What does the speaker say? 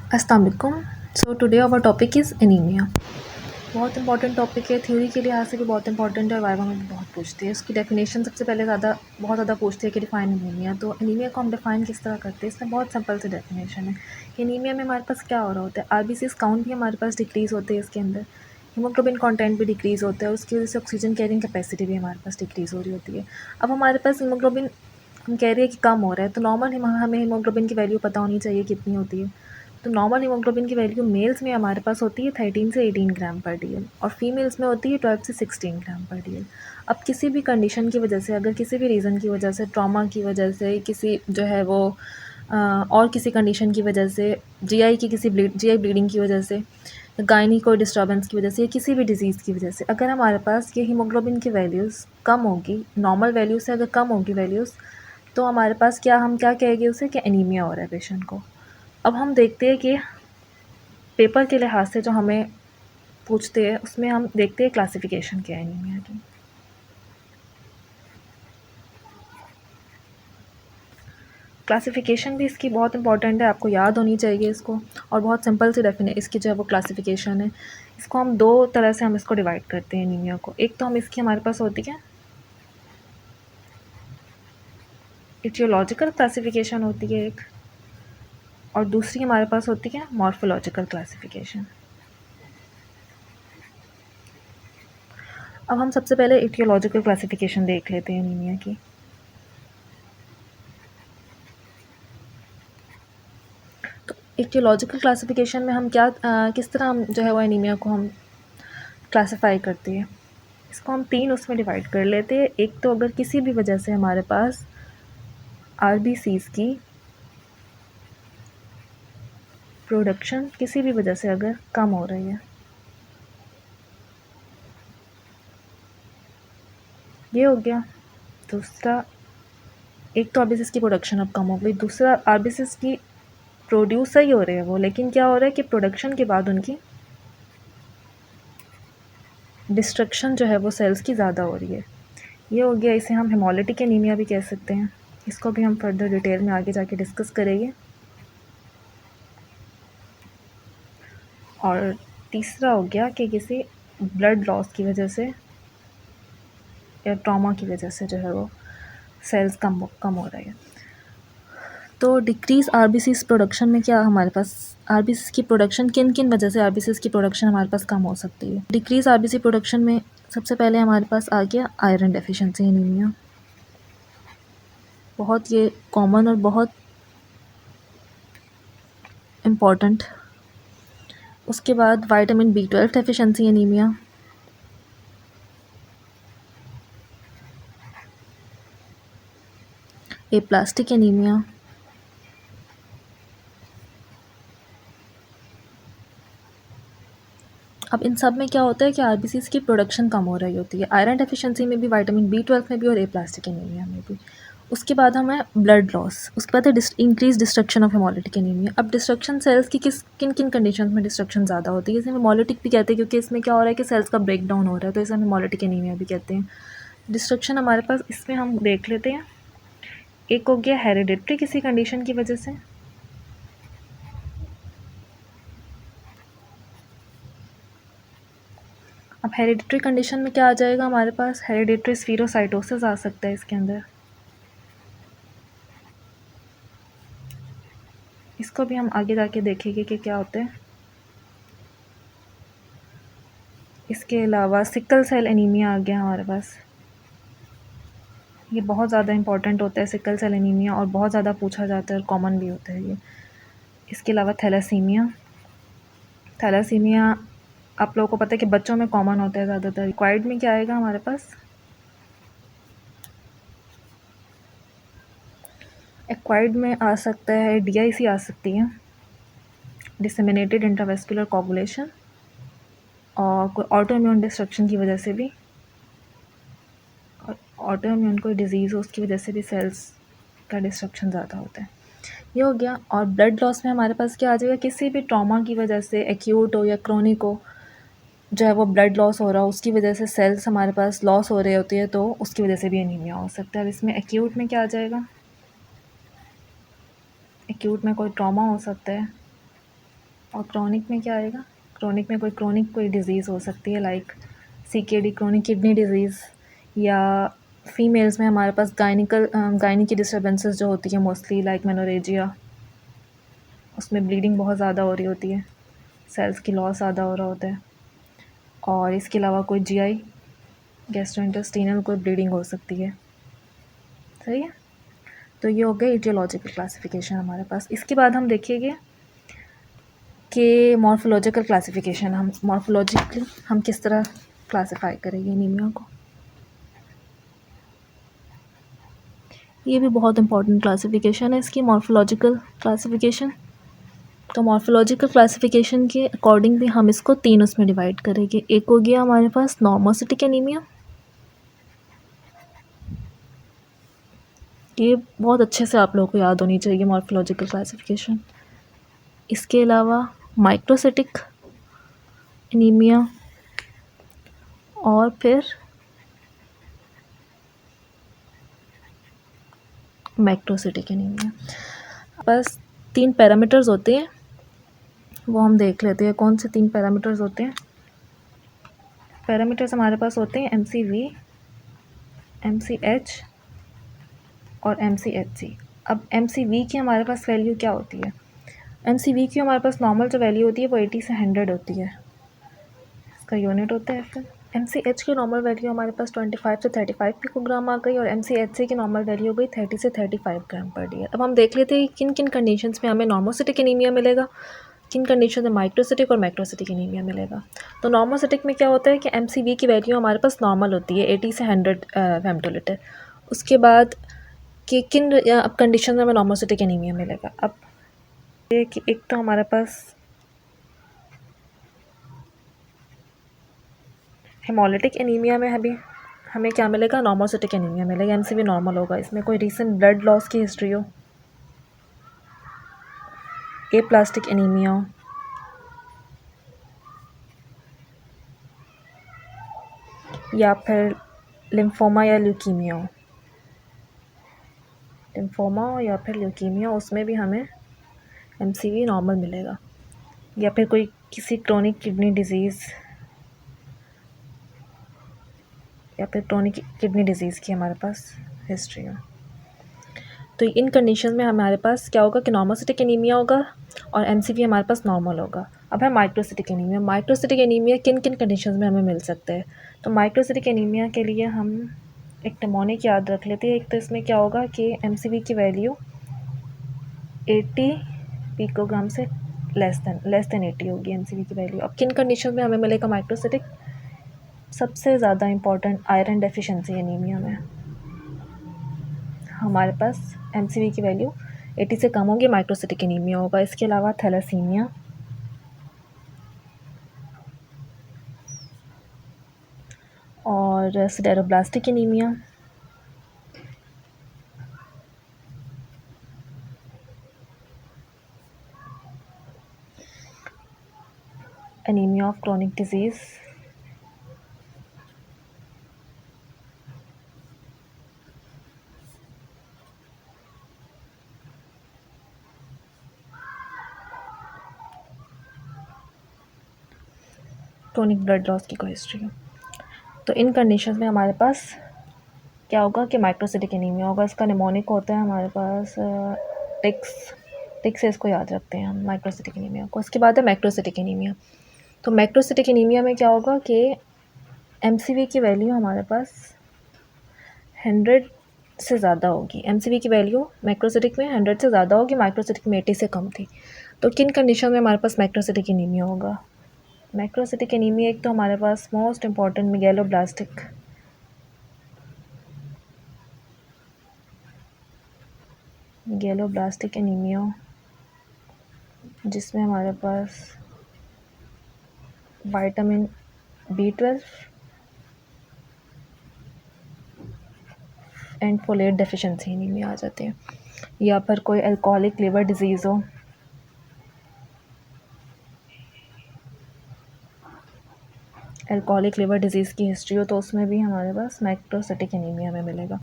अस्सलाम वालेकुम। So today our topic is anaemia. बहुत इंपॉर्टेंट टॉपिक है, थ्योरी के लिहाज से भी बहुत इंपॉर्टेंट है और वाइवा में भी बहुत पूछते हैं। उसकी डेफिनेशन सबसे पहले बहुत ज़्यादा पूछते हैं कि डिफ़ाइन एनीमिया। तो एनीमिया को हम डिफ़ाइन किस तरह करते हैं, इसमें बहुत सिंपल सी डेफिनेशन है कि एनीमिया में हमारे पास क्या हो रहा होता है। आरबीसीज़ काउंट भी हमारे पास डिक्रीज़ होते हैं, इसके अंदर हीमोग्लोबिन कंटेंट भी डिक्रीज़ होता है, उसकी वजह से ऑक्सीजन कैरिंग कैपेसिटी भी हमारे पास डिक्रीज़ हो रही होती है। अब हमारे पास हीमोग्लोबिन हम कह रहे हैं कि कम हो रहा है, तो नॉर्मल हमें हीमोग्लोबिन की वैल्यू पता होनी चाहिए कितनी होती है। तो नॉर्मल हीमोग्लोबिन की वैल्यू मेल्स में हमारे पास होती है 13 से 18 ग्राम पर डीएल और फीमेल्स में होती है 12 से 16 ग्राम पर डीएल। अब किसी भी कंडीशन की वजह से, अगर किसी भी रीज़न की वजह से, ट्रॉमा की वजह से, किसी जो है वो और किसी कंडीशन की वजह से, जीआई की किसी जीआई ब्लीडिंग की वजह से, गायनी कोई डिस्टर्बेंस की वजह से या किसी भी डिज़ीज़ की वजह से अगर हमारे पास ये हीमोग्लोबिन की वैल्यूज़ कम होगी, नॉर्मल वैल्यू से अगर कम होगी वैल्यूज़, तो हमारे पास हम क्या कहेंगे उसे कि एनीमिया हो रहा है पेशेंट को। अब हम देखते हैं कि पेपर के लिहाज से जो हमें पूछते हैं उसमें हम देखते हैं क्लासिफिकेशन क्या है एनीमिया की। क्लासिफिकेशन भी इसकी बहुत इंपॉर्टेंट है, आपको याद होनी चाहिए इसको। और बहुत सिंपल सी इसकी जो है वो क्लासिफिकेशन है। इसको हम दो तरह से हम इसको डिवाइड करते हैं एनीमिया को। एक तो हम इसकी हमारे पास होती है इटियोलॉजिकल क्लासिफिकेशन होती है एक, और दूसरी हमारे पास होती है मॉर्फोलॉजिकल क्लासिफिकेशन। अब हम सबसे पहले इटियोलॉजिकल क्लासिफिकेशन देख लेते हैं एनीमिया की। तो इटियोलॉजिकल क्लासिफिकेशन में हम किस तरह हम जो है वो एनीमिया को हम क्लासिफाई करते हैं। इसको हम तीन उसमें डिवाइड कर लेते हैं। एक तो अगर किसी भी वजह से हमारे पास आरबीसीज़ की प्रोडक्शन किसी भी वजह से अगर कम हो रही है, ये हो गया। दूसरा, एक तो आरबीसीज़ की प्रोडक्शन अब कम हो गई, दूसरा आरबीसीज़ की प्रोड्यूस ही हो रहे हैं वो, लेकिन क्या हो रहा है कि प्रोडक्शन के बाद उनकी डिस्ट्रक्शन जो है वो सेल्स की ज़्यादा हो रही है। ये हो गया। इसे हम हेमोलिटिक एनीमिया भी कह सकते हैं। इसको भी हम फर्दर डिटेल में आगे जाके डिस्कस करेंगे। और तीसरा हो गया कि किसी ब्लड लॉस की वजह से या ट्रॉमा की वजह से जो है वो सेल्स कम हो रहे हैं। तो डिक्रीज़ आरबीसीज़ प्रोडक्शन में क्या हमारे पास आरबीसीज़ की प्रोडक्शन किन किन वजह से आरबीसीज़ की प्रोडक्शन हमारे पास कम हो सकती है। डिक्रीज़ आरबीसी प्रोडक्शन में सबसे पहले हमारे पास आ गया आयरन डेफिशिएंसी एनीमिया। बहुत ये कॉमन और बहुत इम्पॉर्टेंट। उसके बाद vitamin B12 deficiency anaemia, aplastic anaemia, अब इन सब में क्या होता है कि आरबीसीज़ की प्रोडक्शन कम हो रही होती है। आयरन डेफिशिएंसी में भी, विटामिन B12 में भी और एप्लास्टिक एनीमिया में भी। उसके बाद हमें ब्लड लॉस, उसके बाद है increase destruction of haemolytic anaemia. अब डिस्ट्रक्शन सेल्स की किन किन कंडीशन में डिस्ट्रक्शन ज़्यादा होती है, इसे हेमोलिटिक भी कहते हैं क्योंकि इसमें क्या हो रहा है कि सेल्स का ब्रेक डाउन हो रहा है, तो इसे हम हेमोलिटिक एनीमिया भी कहते हैं। डिस्ट्रक्शन हमारे पास इसमें हम देख लेते हैं। एक हो गया हेरिडिटरी किसी कंडीशन की वजह से, अब हेरिडिटरी कंडीशन में क्या आ जाएगा हमारे पास, हेरिडिटरी स्फीरोसाइटोसिस आ सकता है इसके अंदर। इसको भी हम आगे जाके देखेंगे कि क्या होता है। इसके अलावा सिकल सेल एनीमिया आ गया हमारे पास। ये बहुत ज़्यादा इंपॉर्टेंट होता है सिकल सेल एनीमिया, और बहुत ज़्यादा पूछा जाता है और कॉमन भी होता है ये। इसके अलावा थैलासीमिया, थैलासीमिया आप लोगों को पता है कि बच्चों में कॉमन होता है ज़्यादातर। एक्वायर्ड में क्या आएगा हमारे पास, एक्वायर्ड में आ सकता है DIC आ सकती है, डिसेमिनेटेड इंट्रावेस्कुलर कोगुलेशन, और कोई ऑटो इम्यून डिस्ट्रक्शन की वजह से भी, और ऑटो इम्यून कोई डिज़ीज़ हो उसकी वजह से भी सेल्स का डिस्ट्रक्शन ज़्यादा होता है। ये हो गया। और ब्लड लॉस में हमारे पास क्या आ जाएगा, किसी भी ट्रॉमा की वजह से, एक्यूट हो या क्रोनिक हो, जो है वो ब्लड लॉस हो रहा हो, उसकी वजह से सेल्स हमारे पास लॉस हो रहे होती है, तो उसकी वजह से भी एनीमिया हो सकता है। अब इसमें एक्यूट में क्या आ जाएगा, एक्यूट में कोई ट्रॉमा हो सकता है, और क्रॉनिक में क्या आएगा? क्रॉनिक में कोई डिज़ीज़ हो सकती है, like CKD, chronic kidney disease, या फीमेल्स में हमारे पास गायनी की डिस्टर्बेंसेस जो होती है मोस्टली, लाइक मेनोरेजिया, उसमें ब्लीडिंग बहुत ज़्यादा हो रही होती है, सेल्स की लॉस ज़्यादा हो रहा होता है। और इसके अलावा कोई GI, गैस्ट्रोइंटेस्टिनल कोई ब्लीडिंग हो सकती है। सही है, तो ये हो गया ईटियोलॉजिकल क्लासिफिकेशन हमारे पास। इसके बाद हम देखेंगे कि मॉर्फोलॉजिकल क्लासिफिकेशन, हम मॉर्फोलॉजिकली हम किस तरह क्लासिफाई करेंगे एनीमिया को। ये भी बहुत इंपॉर्टेंट क्लासिफिकेशन है इसकी, मॉर्फोलॉजिकल क्लासिफिकेशन। तो मॉर्फोलॉजिकल क्लासिफिकेशन के अकॉर्डिंग भी हम इसको 3 उसमें डिवाइड करेंगे। एक हो गया हमारे पास नॉर्मोसिटिक एनीमिया, ये बहुत अच्छे से आप लोगों को याद होनी चाहिए मॉर्फोलॉजिकल क्लासिफिकेशन। इसके अलावा माइक्रोसिटिक एनीमिया, और फिर मैक्रोसिटिक एनीमिया। बस 3 पैरामीटर्स होते हैं, वो हम देख लेते हैं। कौन से 3 पैरामीटर्स होते हैं? पैरामीटर्स हमारे पास होते हैं MCV, MCH और MCHC। अब MCV की हमारे पास वैल्यू क्या होती है? MCV की हमारे पास नॉर्मल जो वैल्यू होती है वो 80 से 100 होती है, इसका यूनिट होता है फिर। MCH की नॉर्मल वैल्यू हमारे पास 25 से 35 पिकोग्राम आ गई, और MCHC की नॉर्मल वैल्यू हो गई 30 से 35 ग्राम पर डी। अब हम देख लेते हैं किन किन कंडीशंस में हमें नॉर्मोसिटिक एनीमिया मिलेगा, किन कंडीशन में माइक्रोसिटिक और मैक्रोसिटिक एनीमिया मिलेगा। तो नॉर्मोसिटिक में क्या होता है कि MCV की वैल्यू हमारे पास नॉर्मल होती है 80 से 100 फेमटोलीटर। उसके बाद कि किन अब कंडीशन में हमें नॉर्मोसिटिक एनीमिया मिलेगा। अब ये कि एक तो हमारे पास हेमोलिटिक एनीमिया में हमें क्या मिलेगा? नॉर्मोसिटिक एनीमिया मिलेगा, MCV नॉर्मल होगा। इसमें कोई रीसेंट ब्लड लॉस की हिस्ट्री हो, एप्लास्टिक एनीमिया हो, या फिर लिम्फोमा या ल्यूकीमिया हो, लिम्फोमा या फिर ल्यूकीमिया, उसमें भी हमें MCV नॉर्मल मिलेगा। या फिर कोई किसी क्रोनिक किडनी डिज़ीज़, या फिर क्रोनिक किडनी डिज़ीज़ की हमारे पास हिस्ट्री हो। तो इन कंडीशन में हमारे पास क्या होगा कि नॉर्मोसिटिक एनीमिया होगा और MCV हमारे पास नॉर्मल होगा। अब है माइक्रोसिटिक एनीमिया। माइक्रोसिटिक एनीमिया किन किन कंडीशंस में हमें मिल सकता है? तो माइक्रोसिटिक एनीमिया के लिए हम एक निमोनिक याद रख लेते हैं। एक तो इसमें क्या होगा कि MCV की वैल्यू 80 पिकोग्राम से लेस देन 80 होगी MCV की वैल्यू। अब किन कंडीशन में हमें मिलेगा माइक्रोसिटिक? सबसे ज़्यादा इम्पॉर्टेंट आयरन डेफिशिएंसी एनीमिया में हमारे पास MCV की वैल्यू 80 से कम होगी, माइक्रोसिटिक एनीमिया होगा। इसके अलावा थैलेसीमिया, और sideroblastic anemia, anemia of chronic disease, chronic blood loss की कोई हिस्ट्री हो। तो इन कंडीशंस में हमारे पास क्या होगा कि माइक्रोसिटिक एनीमिया होगा। इसका निमोनिक होता है हमारे पास टिक्स से इसको याद रखते हैं हम माइक्रोसिटिक एनीमिया को। इसके बाद है मैक्रोसिटिक एनीमिया। तो मैक्रोसिटिक एनीमिया में क्या होगा कि MCV की वैल्यू हमारे पास 100 से ज़्यादा होगी। MCV की वैल्यू मैक्रोसिटिक में 100 से ज़्यादा होगी, माइक्रोसिटिक में 80 से कम थी। तो किन कंडीशन में हमारे पास मैक्रोसिटिक एनीमिया होगा? मैक्रोसिटिक एनीमिया एक तो हमारे पास मोस्ट इम्पॉर्टेंट मेगैलोब्लास्टिक एनीमिया, जिसमें हमारे पास vitamin B12 and folate deficiency anemia आ जाते हैं। या फिर कोई अल्कोहलिक लिवर डिजीज़ हो, अल्कोहलिक लिवर डिजीज़ की हिस्ट्री हो, तो उसमें भी हमारे पास मैक्रोसिटिक एनीमिया में मिलेगा।